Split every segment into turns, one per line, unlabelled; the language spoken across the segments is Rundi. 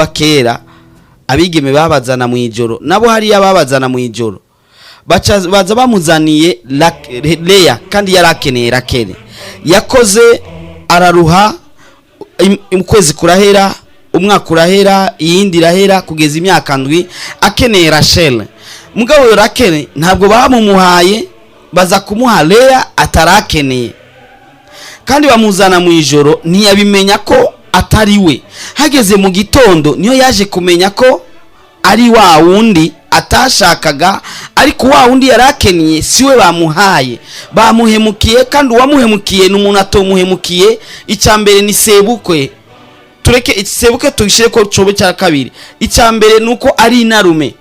bakera abigeme babazana mu ijoro nabo hari ababazana mu ijoro baza bamuzaniye Leya kandi yarakeneye Rakeli yakoze araruha ukwezi kurahera umwaka urahera iyindi irahera kugeza imyaka ndwi akeneye Rachel mugabo Rakeli ntabwo bamumuhaye baza kumuha Leya atarakeneye kandi bamuzana mu ijoro ntiyabimenya ko atari we hageze mu gitondo niyo yaje kumenya ko ari wa wundi atashakaga ariko wa wundi yarakeneye siwe bamuhaye bamuhemukiye kandi uwamuhemukiye n'umuntu atomuhemukiye icyambere ni sebukwe tureke isebuke tuyishire ko cobo cya kabiri icyambere nuko ari inarume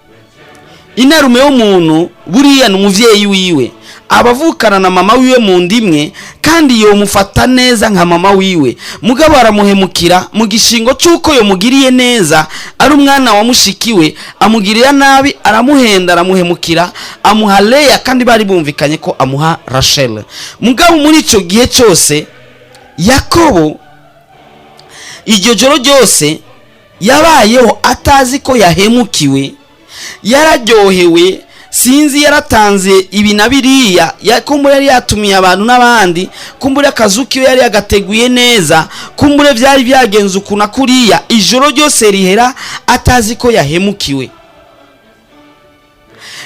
w'umuntu buriya n'umuvyeyi wiwe abavukana na mama wiwe mu ndimwe kandi yo mufata neza nka mama wiwe mugabo aramuhemukira mu gishingo cyuko yo mugiriye neza ari umwana wa mushikiwe amugirira nabi aramuhenda aramuhemukira amuha Leya kandi bari bumvikanye ko amuha Rachel mugabo muri ico gihe cyose Yakobo iryo joro ryose yabayeho atazi ko yahemukiwe yararyohewe sinzi yaratanze ibi nabiriya kumbure yari yatumiye abantu n'abandi kumbure akazuki yari yagateguye neza kumbure byari byagenze ukuna kuriya ijoro ryose rihera atazi ko yahemukiwe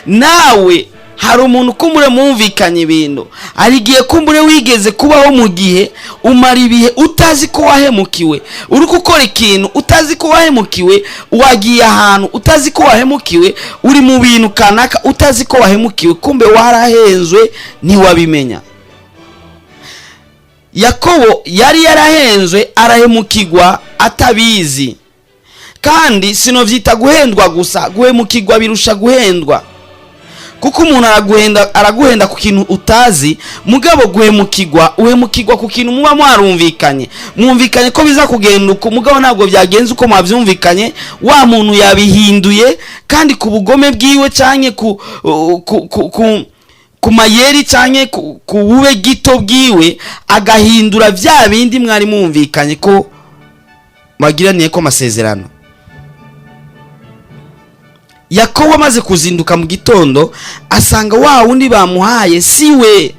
nawe hari umuntu kumbure mumvikanye ibintu arigiye kumbure wigeze kubaho mu gihe umara ibihe utazi ko wahemukiwe uri gukora ikintu utazi ko wahemukiwe wagiye ahantu utazi ko wahemukiwe uri mu bintu kanaka utazi ko wahemukiwe kumbe warahenzwe ntiwabimenya Yakobo yari yarahenzwe arahemukirwa atabizi kandi sinovyita guhendwa gusa guhemukirwa birusha guhendwa kuko umuntu araguhenda ku kintu utazi mugabo guhemukirwa uhemukirwa ku kintu muba mwumvikanye ko biza kugenda uko mugabo ntabwo byagenze uko mwavyumvikanye wa muntu yabihinduye kandi ku bugome bwiwe canke ku mayeri canke ku bube gito bwiwe agahindura vya bindi mwari mwumvikanye ko bagiraniye ko amasezerano Yakobo amaze kuzinduka mu gitondo asanga wa wundi bamuhaye siwe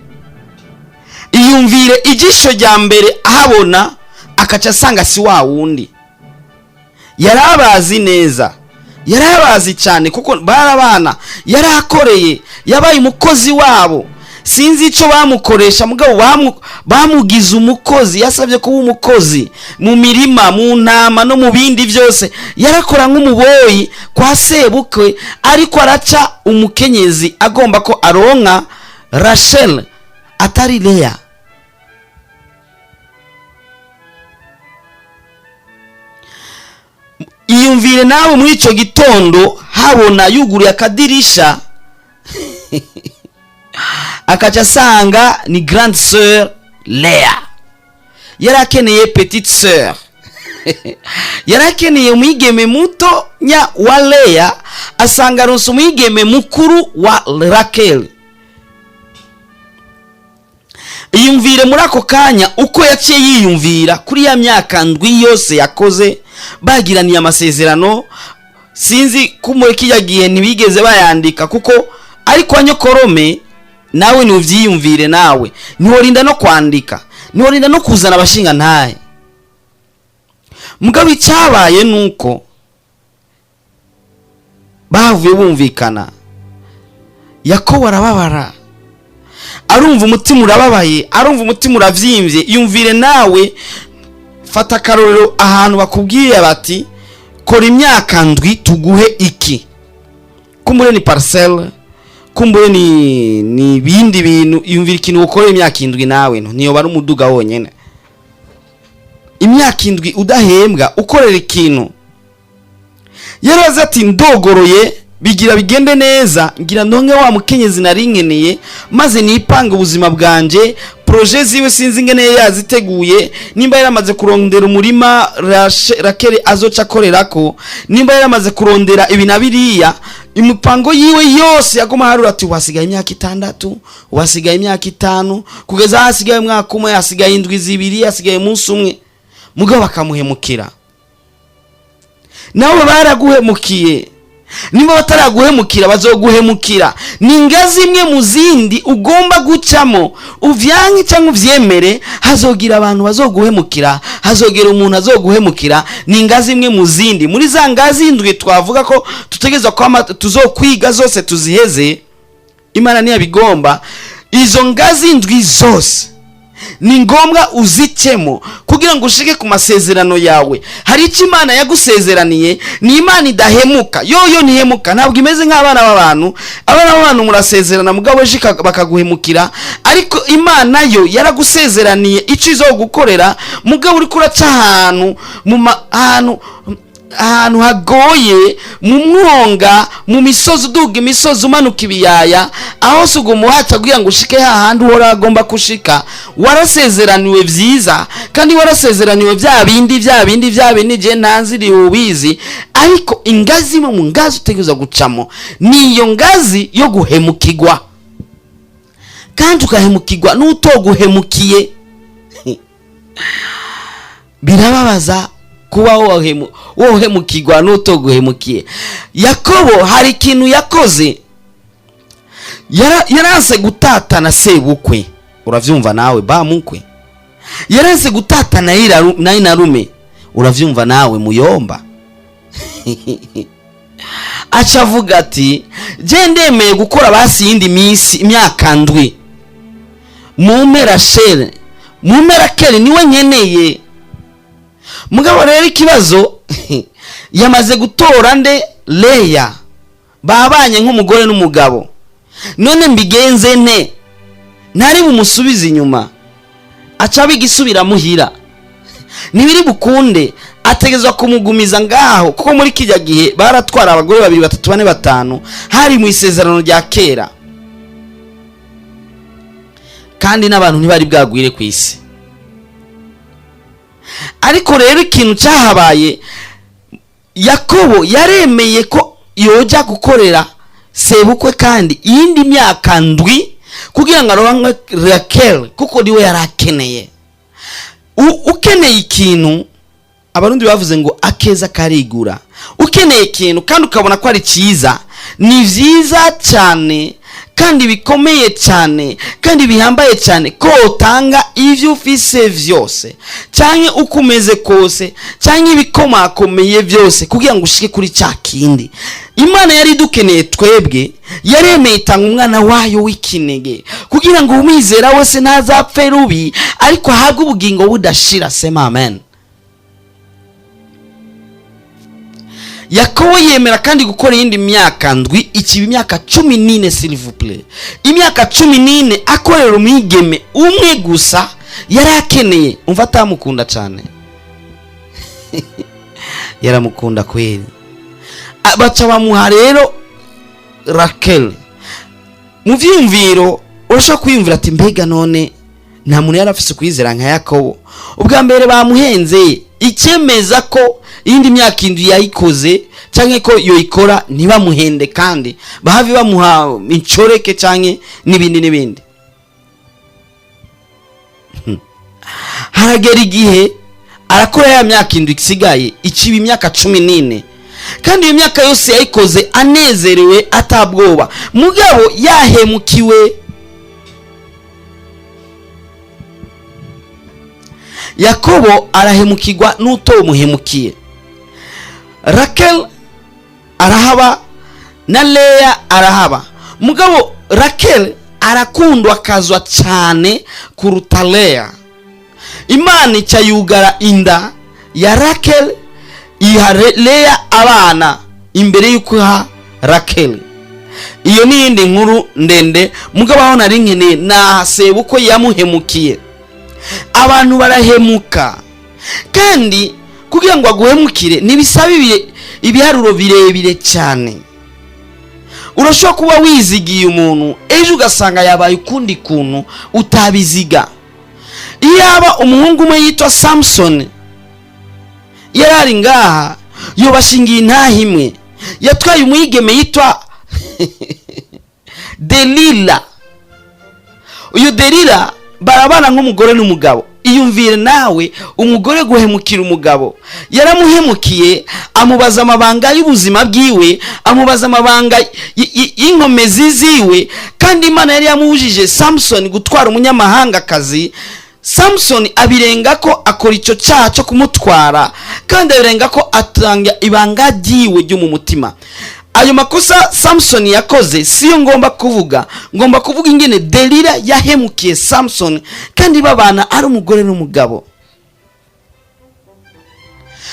iyumvire ijisho rya mbere ahabona akaca asanga si wa wundi yarabazi neza yarabazi cyane kuko barabana yarakoreye yabaye umukozi wabo sinzi ico bamukoresha mugabo bamugize umukozi yasabye kuba umukozi mu mirima mu ntama no mu bindi byose yarakora nk'umuboyi kwa sebukwe ariko araca umukenyezi agomba ko aronka Rachel atari Leya iyumvire nawe muri ico gitondo habona yuguriye akadirisha akaca asanga ni grande sœur Leya yarakeneye petite sœur yarakeneye umwigeme muto nya wa Leya asanga aronse umwigeme mukuru wa Rakeli iyumvire muri ako kanya uko yaciye yiyumvira kuri ya myaka ndwi yose yakoze bagiraniye amasezerano sinzi kumureki yagiye ntibigeze bayandika kuko ariko anyokorome nawe nuvyiyumvire nawe ntiworinda no kwandika ntiworinda no kuzana abashinga ntahe mugabo icyabaye nuko bavuye bumvikana Yakobo arababara arumva umutima urababaye arumva umutima uravyimbye yumvire nawe fata karorero ahantu bakubwiye bati kora imyaka ndwi tuguhe iki kumbure ni parcelle kumbure ni bindi bintu yumvira ikintu ukore imyaka indwi nawe niyo bari umuduga wonyene imyaka indwi udahembwa ukorera ikintu yaraza ati ndogoroye bigira bigende neza ngira ndonke wa mukenyezi narinkeneye maze nipanga ubuzima bwanje projet ziwe sinzi ngene yaziteguye nimba yaramaze kurondera umurima Rakeli azoca akorerako nimba yaramaze kurondera ibinabiriya imipango yiwe yose yagoma harura ati wasigaye imyaka 6 wasigaye imyaka 5 kugeza hasigaye umwaka umwe hasigaye indwi zibiri hasigaye umunsi umwe mugabo bakamuhemukira nabo baraguhemukiye, niba bataraguhemukira bazoguhemukira. ni ingazi imwe mu zindi ugomba gucamo, uvyanke cyangwa uvyemere, hazogira abantu bazoguhemukira, hazogera umuntu azoguhemukira. ni ingazi imwe mu zindi, muri za ngazi indwi twavuga ko tutegeza kwa tuzokwiga zose tuziheze, Imana niya bigomba. Izo ngazi indwi zose ni ngombwa uzicemo kugira ngo ushike ku masezerano yawe. hari icyo Imana yagusezeraniye, ni Imana idahemuka, yoyo ntihemuka, ntabwo imeze nk'abana b'abantu. abana b'abantu murasezerana mugabo ejo bakaguhemukira, ariko Imana yo yaragusezeraniye icyo izogukorera, mugabo uri kuraca ahantu hagoye, mu mwonga, mu misozi, uduga imisozi, umanuka ibiyaya, aho se uguma uhaca kugira ngo ushike hahandi uhora agomba kushika. warasezeraniwe vyiza, kandi warasezeraniwe vya bindi je ntanziri ubizi, ariko ingazi imwe mu ngazi utegerezwa gucamo niyo ngazi yo guhemukirwa, kandi ukahemukirwa n'utoguhemukiye. birababaza kuba wohemukirwa n'utoguhemukiye. Yakobo hari ikintu yakoze, yaranse gutatana sebukwe. uravyumva nawe bamukwe? yaranse gutatana inarume. uravyumva nawe muyomba? acavuga ati je ndemeye gukora basi yindi minsi imyaka ndwi, mumpera Rachel niwe nkeneye. mugabo rero ikibazo yamaze gutora Leya, babanye nk'umugore n'umugabo. none mbigenze nte? ntari bumusubiza inyuma, aca bigisubira muhira, ntibiri bukunde, ategezwa kumugumiza ngaho, kuko muri kijya gihe baratwara abagore 2 3 4 5, hari mu isezerano rya kera, kandi n'abantu ntibari bwagwire ku isi. ariko rero ikintu cyahabaye, Yakobo yaremeye ko yoja gukorera sebukwe kandi iyindi myaka ndwi kugira ngo aronke Rachel, kuko niwe yarakeneye. ukeneye ikintu, abarundi bavuze ngo akeza karigura. ukeneye ikintu kandi ukabona ko ari cyiza, ni vyiza cyane kandi bikomeye cyane kandi bihambaye cyane ko utanga ivyo ufise vyose, cyane ukumeze kose, cyane ibikomakomeye vyose kugira ngo ushike kuri cya kindi. Imana yari dukeneye twebwe, yaremeye itanga umwana wayo w'ikinege kugira ngo umwizera wese ntazapfe rubi, ariko ahabwe ubugingo budashira. Sema amen. Yakobo yemera kandi gukora iyindi myaka ndwi, ikiba imyaka 14 s'il vous plaît. imyaka 14 akorera umwigeme umwe gusa yarakeneye. umva atamukunda cyane yaramukunda kweli. baca bamuha rero Rachel. mu vyumviro urashaka kwiyumvira ati mbega none nta muntu yarafise kwizera nka Yakobo. ubwa mbere bamuhenze, ikemeza ko iyindi myaka indwi yayikoze canke ko yoikora ntibamuhende, kandi bahavi bamuha incoreke canke n'ibindi. haragera igihe arakora ya myaka indwi isigaye, ikiba imyaka 14, kandi iyo myaka yose yayikoze anezerewe atabwoba, mugabo yahemukiwe. Yakobo arahemukirwa n'utomuhemukiye. Rachel arahaba na Leya arahaba, mugabo Rachel arakundwa kazwa cyane kuruta Leya. Imana icyayugara inda ya Rachel, iha Leya abana imbere yuko ha Rachel. iyo ni indi nkuru ndende, mugabo aho nari nkeneye nahaseba uko yamuhemukiye. abantu barahemuka, kandi kugira ngo aguhemukire nibisaba ibiharuro birebire cyane. urashobora kuba wizigiye umuntu ejo ugasanga yabaye ukundi kuntu utabiziga. iyaba umuhungu umwe yitwa Samson yarari ngaha, yobashingiye intahimwe, yatwaye umwigeme yitwa Delila. uyu Delila barabana nk'umugore n'umugabo, iyumvire nawe umugore guhemukira umugabo. Yaramuhemukiye, amubaza amabanga y'ubuzima bwiwe, amubaza amabanga y'inkomezi ziwe, kandi Imana yari yamubujije Samson gutwara umunyamahanga kazi. Samson abirenga ko akora icyo cyaha cyo kumutwara, kandi abirenga ko atanga ibanga ryiwe ryo mu mutima. Ayo makosa Samson yakoze siyo ngomba kuvuga, ngomba kuvuga ingene Delila yahemukiye Samson kandi babana ari umugore n'umugabo.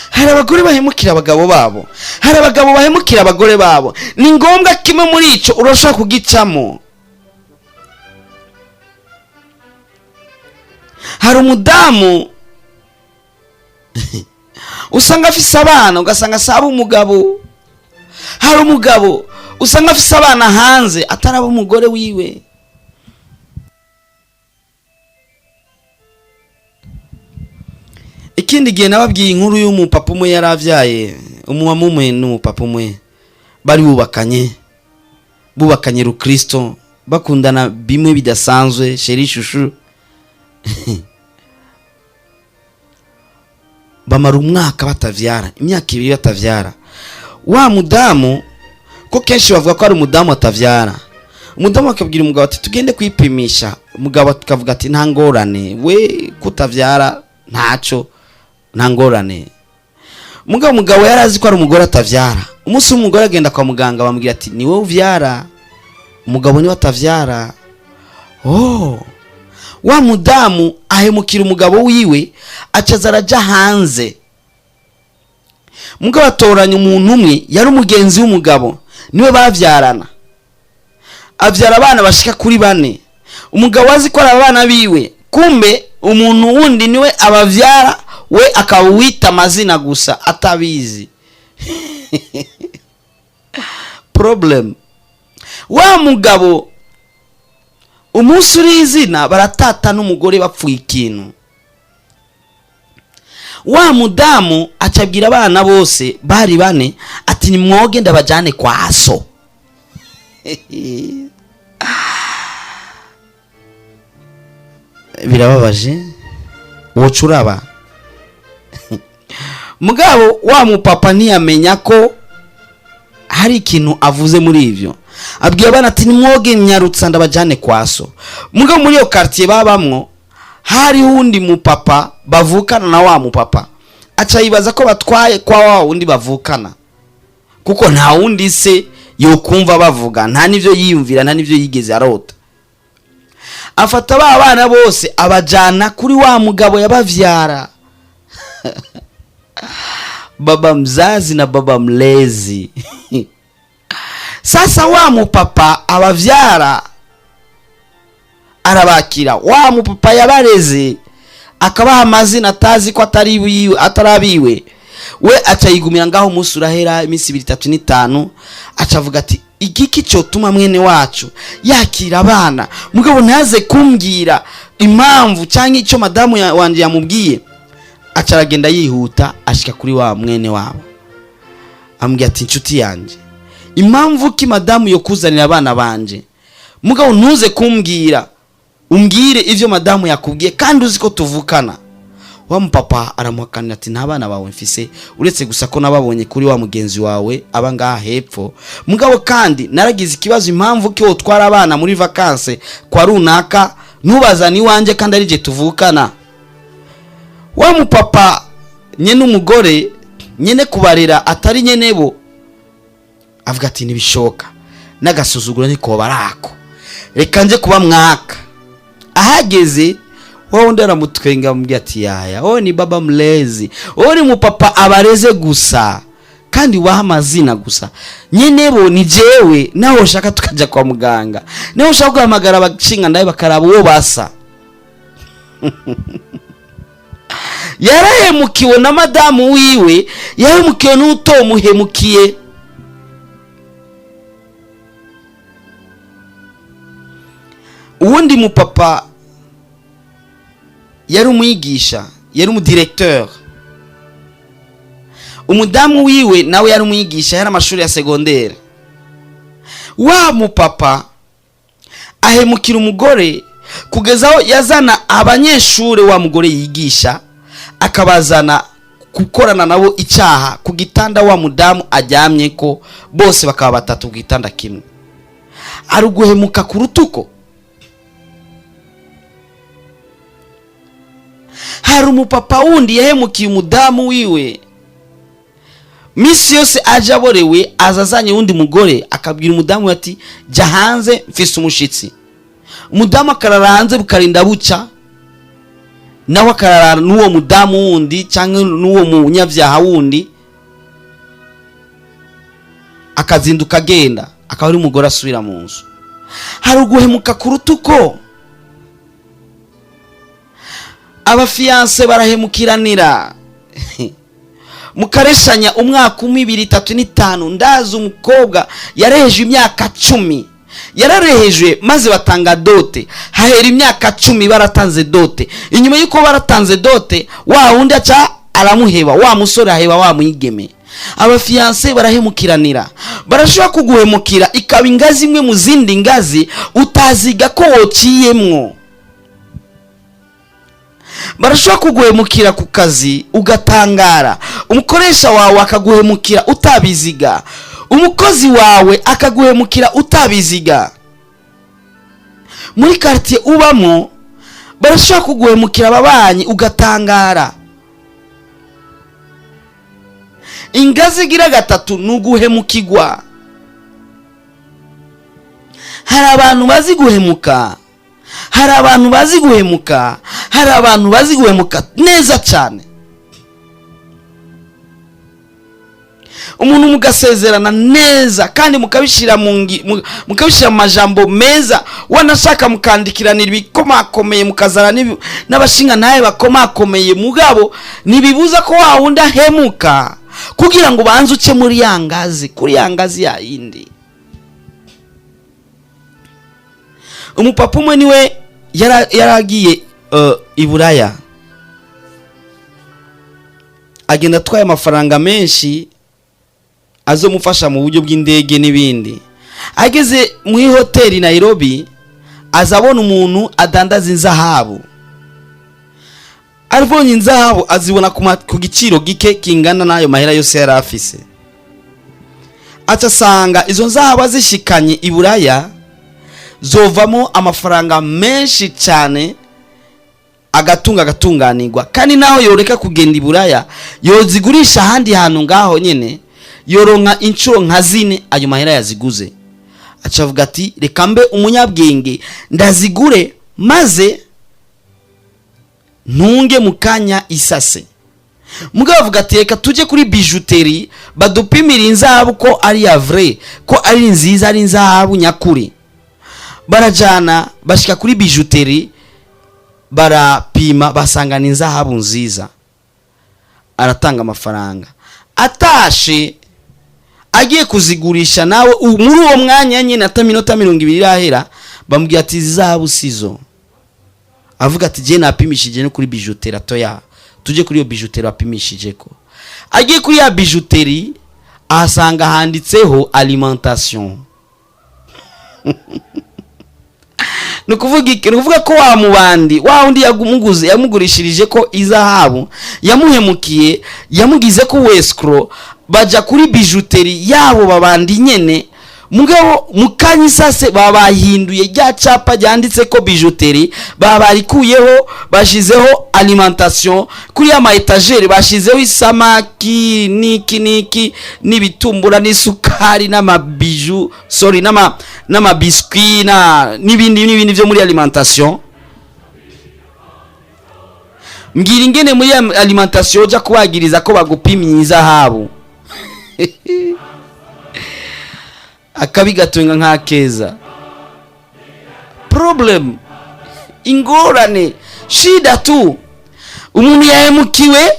Hari abagore bahemukira abagabo babo, hari abagabo bahemukira abagore babo. Ni ngombwa kimwe muri ico urashaka kugicamo. Hari umudamu usanga afise abana ugasanga saba umugabo. Hari umugabo usanga afise abana hanze ataraba umugore wiwe. Ikindi gihe nababwiye inkuru y'umupapa umwe yaravyaye, umumama umwe n'umupapa umwe bari bubakanye rukristo, bakundana bimwe bidasanzwe, sheri shushu. Bamara umwaka batavyara, imyaka 2 batavyara. Wa mudamu ko kenshi bavuga ko ari umudamu atavyara, umudamu akabwira umugabo ati tugende kwipimisha. Umugabo akavuga ati nta ngorane, we kutavyara ntaco, nta ngorane. Umugabo yarazi ko ari umugore atavyara. Umunsi umugore agenda kwa muganga bamubwira ati ni wowe uvyara, umugabo ni atavyara. Wa mudamu ahemukira umugabo wiwe, acaza araja hanze. Mugabo atoranya umuntu umwe yari umugenzi w'umugabo, niwe bavyarana. Avyara abana bashika kuri 4. Umugabo azi ko ari abana biwe, kumbe umuntu wundi niwe abavyara, we akawita amazina gusa atabizi. Problem. Wa mugabo umunsi uri izina baratata n'umugore bapfuye ikintu. Wa mudamu acabwira abana bose bari 4 ati nimwoge ndabajane kwa so. Birababaje wocuraba. Mugabo wa mupapa ntiyamenya ko hari ikintu avuze muri ivyo. Abwiye abana ati nimwoge nyarutsa ndabajane kwa so. Mugabo muri yo quartier babamwo hari hundi mupapa bavukana na wa mupapa. Aca yibaza ko batwaye kwa wa wundi bavukana, kuko nta wundi se yokumva bavuga, nta nivyo yiyumvira, nta nivyo yigeze arota. Afata ba bana bose abajana kuri wa mugabo yabavyara. Baba mzazi na baba mlezi. Sasa wa mupapa abavyara arabakira, wa mupapa yabareze akabaha amazina atazi ko atarabiwe. We acayigumira ngaho umunsi urahera iminsi 2, 3, 5. Acavuga ati igiki cyo tuma mwene wacu yakira abana, mugabo ntaze kumbwira impamvu cyangwa icyo madamu wanje yamubwiye. Acaragenda yihuta ashika kuri wa mwene wabo, ambwiye ati inshuti yanje, impamvu ki madamu yo kuzanira abana banje, mugabo ntuze kumbwira, umbwire ivyo madamu yakubwiye kandi uzi ko tuvukana. Wa mupapa aramuhakanira ati nta bana bawe mfise, uretse gusa ko nababonye kuri wa mugenzi wawe abangaha hepfo. Mugabo kandi naragize ikibazo impamvu ki utwara abana muri vacances kwa runaka ntubazani wanje kandi ari je tuvukana. Wa mupapa nyene umugore nyene kubarera atari nyenebo avuga ati nibishoka nagasuzuguro niko barako, reka nje kuba mwaka. Ahageze wowe ndara mutwenga mbya ati yaya ni baba mlezi, ni mupapa abareze gusa kandi waha amazina gusa. Nyenebo ni jewe naho shaka tukaja kwa muganga, naho shaka guhamagara abacinga ndaye bakaraba uwo basa. Yarahemukiwe na madamu wiwe, yarahemukiwe n'utomuhemukiye. Uwundi mupapa yari umwigisha, yari umudirecteur. Umudamu wiwe nawe yari umwigisha, yari amashuri ya secondaire. Wa mupapa ahemukira umugore kugezaho yazana abanyeshuri wa mugore yigisha akabazana gukorana nabo icyaha ku gitanda wa mudamu aryamye ko bose bakaba batatu ku gitanda kimwe. ari guhemuka ku rutuko. hari umupapa wundi yahemukiye umudamu wiwe, misi yose aje aborewe azazanye wundi mugore akabwira umudamu ati jya hanze mfise umushitsi. umudamu akarara hanze bukarinda buca, nawe akarara n'uwo mudamu wundi cyangwa n'uwo munyabyaha wundi, akazinduka agenda, akaba ari umugore asubira mu nzu. hari uguhemuka ku rutuko. abafiyanse barahemukiranira mukareshanya umwaka 1, 2, 3, 5. ndazi umukobwa yareheje imyaka 10, yararehejwe maze batanga dote, hahera imyaka 10 baratanze dote. inyuma yuko baratanze dote, wa wundi aca aramuheba, wa musore aheba wa mwigeme. abafiyanse barahemukiranira, barashobora kuguhemukira ikaba ingazi imwe mu zindi ngazi utaziga ko wociyemwo. barashobora kuguhemukira ku kazi ugatangara, umukoresha wawe akaguhemukira utabiziga, umukozi wawe akaguhemukira utabiziga. muri quartier ubamo barashobora kuguhemukira ababanyi ugatangara. ingazi gira gatatu nuguhemukigwa. hari abantu bazi guhemuka, hari abantu bazi guhemuka, hari abantu bazi guhemuka neza cyane. umuntu mugasezerana neza kandi mukabishira mukabishira amajambo meza, wanashaka mukandikiranira ibikomakomeye, mukazana n'abashinga naye bakomakomeye, mugabo nibibuza ko wa wundi ahemuka kugira ngo banze uce muri yangazi, kuri yangazi ya yindi. umupapa umwe niwe yaragiye iburaya, agenda atwaye amafaranga menshi azomufasha mu buryo bw'indege n'ibindi. ageze mu hoteli Nairobi azabona umuntu adandaza inzahabu. aribonye inzahabu azibona ku giciro gike kingana nayo mahera yose yari afise. acasanga izo nzahabu azishikanye iburaya zovamo amafaranga menshi cyane, agatunganirwa. kandi naho yoreka kugenda iburaya yozigurisha ahandi hantu ngaho nyene, yoronka inshuro nka 4 ayo mahera yaziguze. acavuga ati reka mbe umunyabwenge ndazigure maze ntunge mukanya isase. mugabo avuga ati reka tujye kuri bijouterie badupimira inzahabu ko ari ya vrai, ko ari nziza, ari inzahabu nyakuri. barajana bashika kuri bijouterie, barapima basangana inzahabu nziza. aratanga amafaranga. atashe agiye kuzigurisha, nawe muri uwo mwanya nyine ata minota 20 irahera bambwiye ati izahabu sizo. avuga ati je napimishije no kuri bijouterie atoya, tuje kuri iyo bijouterie apimishije ko. agiye kuri ya bijouterie ahasanga handitseho alimentation. nukuvuga ko wa mubandi wa undi yamugurishirije ko izahabu yamuhemukiye, yamugize ko wescro. baja kuri bijouterie yabo babandi nyene, mugabo mukanyisase babahinduye rya capa ryanditse ko bijouterie, babarikuyeho bashizeho alimentation. kuri ya ma etagere bashizeho isamaki niki n'ibitumbura n'isukari n'amabiju, sorry n'amabiscuit n'ibindi byo muri alimentation. mbwira ingene muri alimentation ja kubagiriza ko bagupimye izahabu. akabi gatunga nka keza. problem, ingorane, shida tu. umuntu yahemukiwe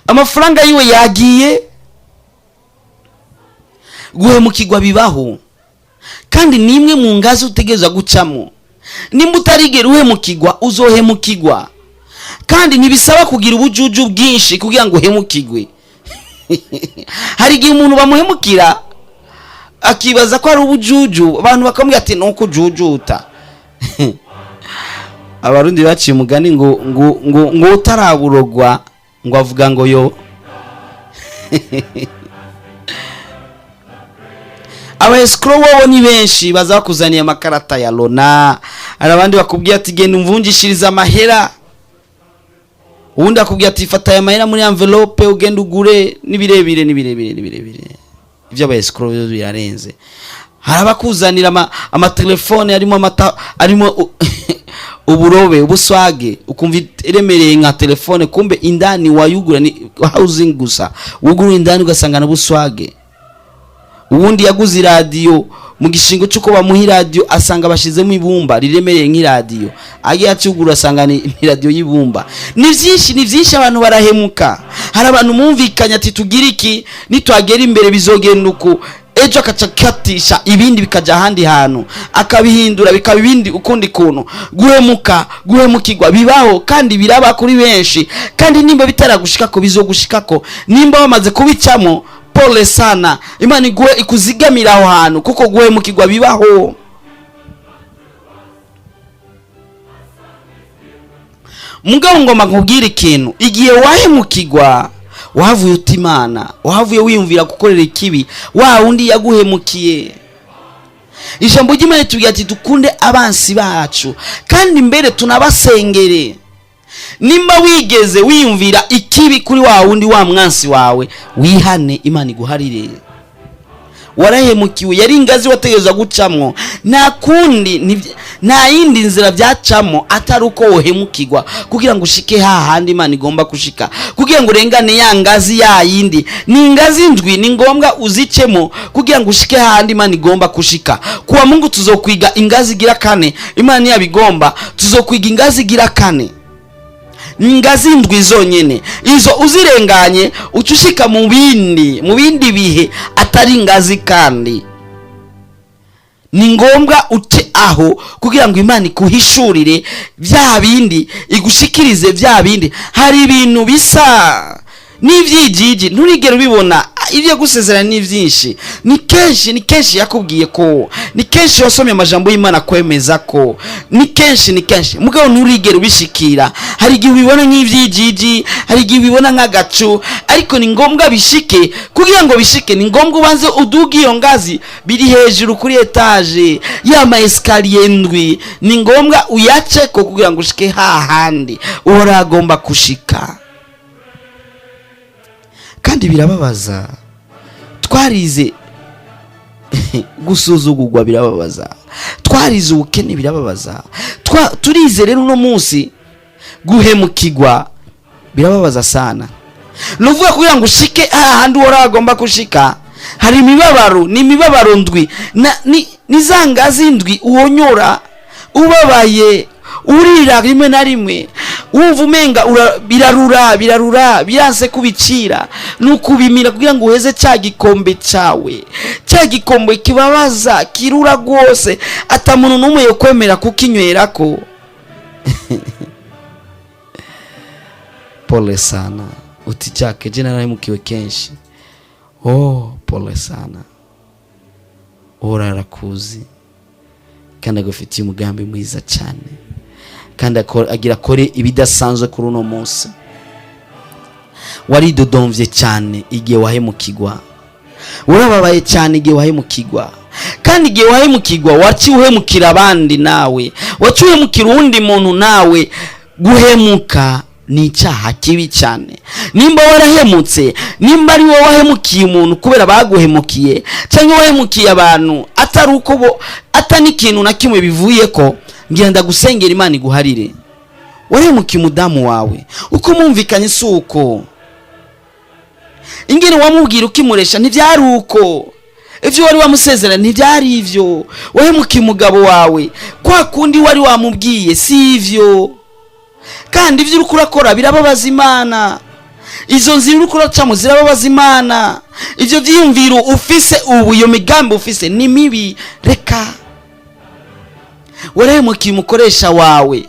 amafaranga yiwe yagiye. guhemukirwa bibaho kandi nimwe mu ngazi utegeza gucamo. nimba utarigera uhemukirwa uzohemukirwa, kandi ntibisaba kugira ubujuju bwinshi kugira ngo uhemukirwe. hari igihe umuntu bamuhemukira akibaza ko ari ubujuju, abantu bakamubwira ati nuko ujujuta. abarundi baciye umugani ngo utaraburogwa ngo avuga ngo yo. Aba escrow wowe ni benshi baza bakuzaniye amakarata ya Lona, arabandi bakubwiye ati genda umvungishiriza amahera, ubundi akubwiye ati fata aya mahera muri envelope ugenda ugure nibirebire. Ivyo aba escrow birarenze. Harabakuzanira amatelefone arimo uburobe ubuswage, ukumva iremereye nka telefone, kumbe indani wayugura ni housing gusa, ugura indani ugasangana buswage. Ubundi yaguze radio mu gishingo cyuko bamuha radio asanga bashizemo ibumba riremereye nk'iradio, agiye acugura asangana radio y'ibumba. Ni vyinshi abantu barahemuka. Hari abantu mumvikanya ati tugira iki nitwagera imbere bizogenda uko, ejo akacakatisha ibindi bikaja handi hantu, akabihindura bikaba ibindi ukundi kuntu. Guhemukirwa bibaho kandi biraba kuri benshi, kandi nimba bitaragushikako bizogushikako. Nimba bamaze kubicamo, pole sana, Imana ikuzigamira aho hantu, kuko guhemukirwa bibaho. Mugabo ngoma nkubwira ikintu, igihe wahemukirwa wahavuye utimana, wahavuye wiyumvira gukorera ikibi wa undi yaguhemukiye. Ijambo ry'Imana tugira ati dukunde abansi bacu kandi mbere tunabasengere. Nimba wigeze wiyumvira ikibi kuri wa undi wa mwansi wawe, wihane, Imana iguharire. Warahemukiwe, yari ingazi wategeza gucamwo, nta yindi nzira byacamo atari uko wohemukirwa kugira ngo ushike hahandi Imana igomba kushika, kugira ngo urengane ya ngazi ya yindi. Ni ingazi ndwi, ni ngombwa uzicemo kugira ngo ushike hahandi Imana igomba kushika. Kuwa Mungu tuzokwiga ingazi gira kane, Imana yabigomba tuzokwiga ingazi gira kane. Ni ingazi ndwi zonyene, izo uzirenganye ucushika mu bindi bihe atari ingazi. Kandi ni ngombwa uce aho kugira ngo Imana ikuhishurire bya bindi, igushikirize bya bindi. Hari ibintu bisa n'ivyijiji nturigera ubibona, ivyo gusezerana ni vyinshi. Ni kenshi yakubwiye ko, ni kenshi wasomye amajambo y'Imana kwemeza ko, ni kenshi mugabo nturigera ubishikira. Hari igihe ubibona nk'ivyijiji, hari igihe ubibona nk'agacu, ariko ni ngombwa bishike. Kugira ngo bishike ni ngombwa ubanze uduga iyo ngazi, biri hejuru kuri etage y'ama escalier ndwi. Ni ngombwa uyace ko kugira ngo ushike hahandi uhora agomba kushika. Kandi birababaza, twarize gusuzugurwa birababaza, twarize ubukene birababaza, turize rero uno munsi guhemukirwa birababaza sana. Nuvuga kugira ngo ushike ahandi uhora agomba kushika, hari imibabaro, ni imibabaro ndwi, ni za ngazi ndwi uhonyora ubabaye, urira rimwe na rimwe, wumva umenga birarura biranse kubicira, nukubimira kugira ngo uheze cya gikombe cawe, cya gikombe kibabaza kirura rwose atamuntu numwe yo kwemera kukinywerako. Pole sana, utichake jina narahemukiwe kenshi. Pole sana, urarakuzi kandi agufitiye umugambi mwiza cyane, kandi agira kore ibidasanzwe kuri uno munsi. Waridodomvye cyane igihe wahemukirwa, urababaye cyane igihe wahemukirwa, kandi igihe wahemukirwa waci uhemukira abandi, nawe waci uhemukira uwundi muntu. Nawe guhemuka ni icyaha kibi cyane. Nimba warahemutse, nimba ari wowe wahemukiye umuntu kubera baguhemukiye, cyangwa wahemukiye abantu atari uko bo atani ikintu na kimwe bivuye ko, ngenda gusengera Imana iguharire. Wahemukiye umudamu wawe uko mumvikanye suko, ingene wamubwira ukimuresha ntibyari uko, ivyo wari wamusezerana ntibyari ivyo. Wahemukiye umugabo wawe kwa kundi wari wamubwiye si ivyo, kandi ivyo uriko urakora birababaza Imana. Izo nzira uriko uracamo zirababaza Imana. Ivyo vyiyumviro ufise ubu, iyo migambi ufise ni mibi. Reka warahemukiye umukoresha wawe,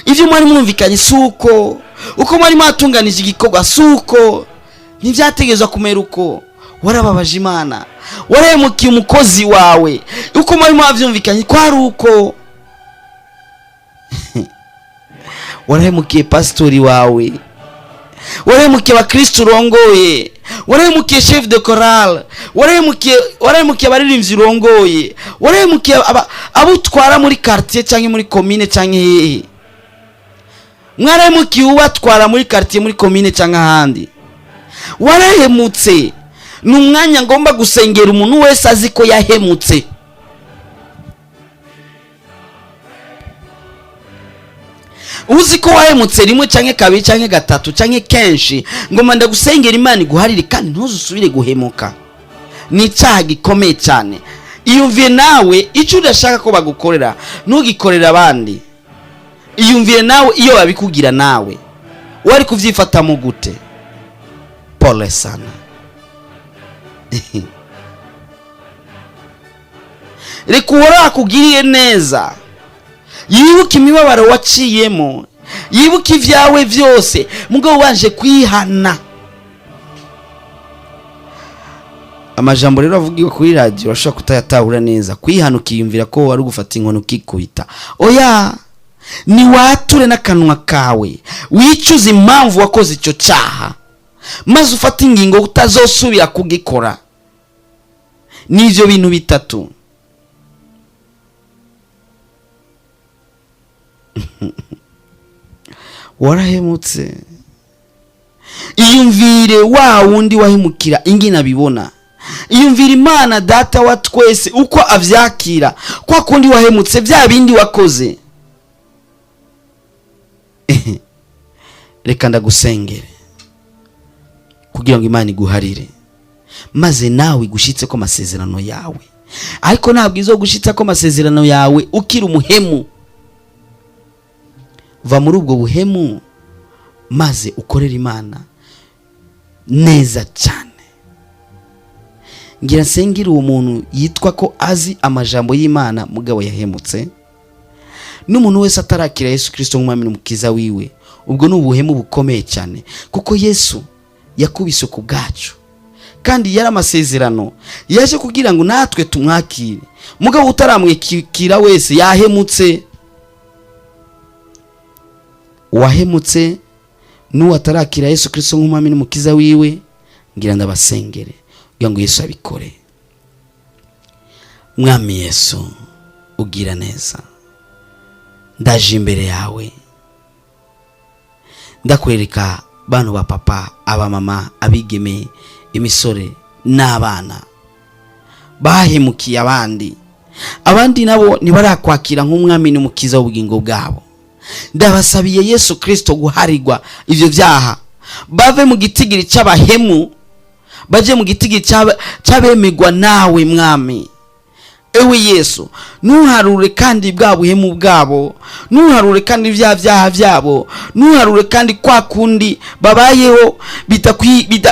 ivyo mwari mwumvikanye suko, uko mwari mwatunganije igikorwa suko, ntivyategezwa kumera uko. Warababaje Imana. Warahemukiye umukozi wawe, uko mwari mwavyumvikanye kwari uko. warahemukiye pastori wawe, warahemukiye abakristo urongoye, warahemukiye chef de chorale, warahemukiye abaririmbyi urongoye, warahemukiye abo utwara muri quartier cyangwa muri commune cyangwa hehe. Mwarahemukiye ubatwara muri quartier, muri commune cyangwa ahandi. Warahemutse. Numwanya ngomba gusengera umuntu wese azi ko yahemutse. Uzi ko wahemutse rimwe cyangwa kabiri cyangwa gatatu cyangwa kenshi, ngomba ndagusengera Imana iguharire kandi ntuzusubire guhemuka. Ni icyaha gikomeye cyane. Iyumviye nawe icyo udashaka ko bagukorera ntugikorera abandi. Iyumviye nawe iyo babikugira nawe wari kuvyifatamo gute? Pole sana. Reka uhora kugiriye neza, yibuka imibabaro waciyemo, yibuka ivyawe vyose, mugabo wanje kwihana. Amajambo rero avugiwe kuri radio urashaka kutayatahura neza. Kwihana ukiyumvira ko wari gufata inkono ukikubita. Oya, ni wature n'akanwa kawe wicuza impamvu wakoze icyo cyaha, maze ufata ingingo utazosubira kugikora. Nivyo bintu bitatu. Warahemutse. Iyumvire wa wundi wahemukira ingina bibona. Iyumvire Imana data wa twese uko avyakira kwa kundi wahemutse bya bindi wakoze. Reka ndagusengere kugira ngo Imana iguharire, maze nawe gushitse ko amasezerano yawe. Ariko ntabwo izo gushitsa ko amasezerano yawe ukiri umuhemu. Va muri ubwo buhemu maze ukorera Imana neza cyane. Ngira sengera uwo muntu yitwa ko azi amajambo y'Imana mugabo yahemutse. N'umuntu wese atarakira Yesu Kristo nk'umwami n'umukiza wiwe, ubwo n'ubuhemu bukomeye cyane, kuko Yesu yakubise ku bwacu kandi yari amasezerano yaje kugira ngo natwe tumwakire. Mugabo utaramwekira wese yahemutse. Wahemutse n'uwo atarakira Yesu Kristo nk'umwami n'umukiza wiwe, ngira ndabasengere kugira ngo Yesu abikore. Mwami Yesu ugira neza, ndaje imbere yawe, ndakwereka bantu ba papa, aba mama, abigeme, imisore n'abana bahemukiye abandi nabo ntibarakwakira nk'umwami n'umukiza w'ubugingo bwabo. Ndabasabiye Yesu Kristo guharirwa ivyo byaha, bave mu gitigiri cy'abahemu baje mu gitigiri cy'abemegwa nawe mwami. Ewe Yesu, nuharure kandi bwa buhemu bwabo, nuharure kandi vya vyaha vyabo, nuharure kandi kwa kundi babayeho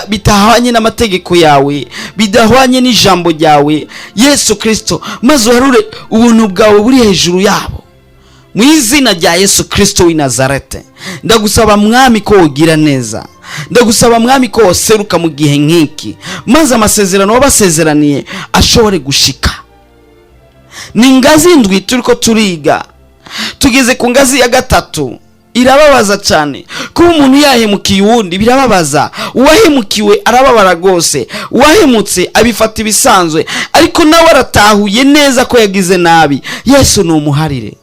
bitahwanye n'amategeko yawe, bidahwanye n'ijambo ryawe Yesu Kristo, maze uharure ubuntu bwawe buri hejuru yabo. Mu izina rya Yesu Kristo w'i Nazarete, ndagusaba mwami ko ugira neza, ndagusaba mwami ko waseruka mu gihe nk'iki, maze amasezerano wabasezeraniye ashobore gushika. Ni ngazi ndwi turiko turiga, tugeze ku ngazi ya gatatu. Irababaza cyane kuba umuntu yahemukiye uwundi, birababaza. Uwahemukiwe arababara gose, uwahemutse abifata ibisanzwe, ariko nawe aratahuye neza ko yagize nabi. Yesu ni umuharire.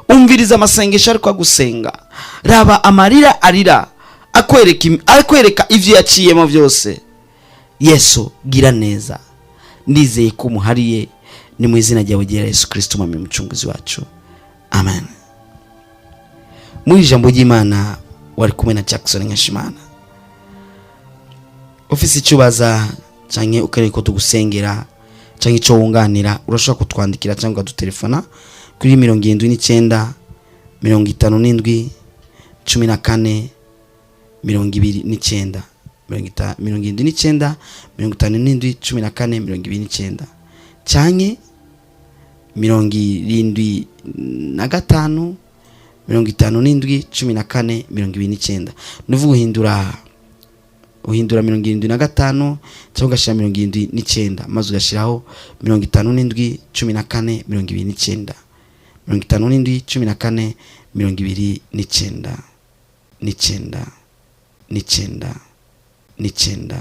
Umviriza amasengesho ariko agusenga, raba amarira arira, akwereka ivyo yaciyemo byose. Yesu gira neza, ndizeye ko umuhariye. Ni mu izina ryawe ryera Yesu Kristo mwami mucunguzi wacu, amen. Muri jambo ry'Imana wari kumwe na Jackson Nkeshimana. Ofisi cyubaza canke ukareka ko tugusengera canke ico wunganira, urashaka kutwandikira cyangwa dutelefona kuri 79 57 14 29 79 57 14 29 canke 75 57 14 29. Nuvuga uhindura 75 cyangwa gashira 79 maze ugashiraho 57 14 29 57 14 29. n'icyenda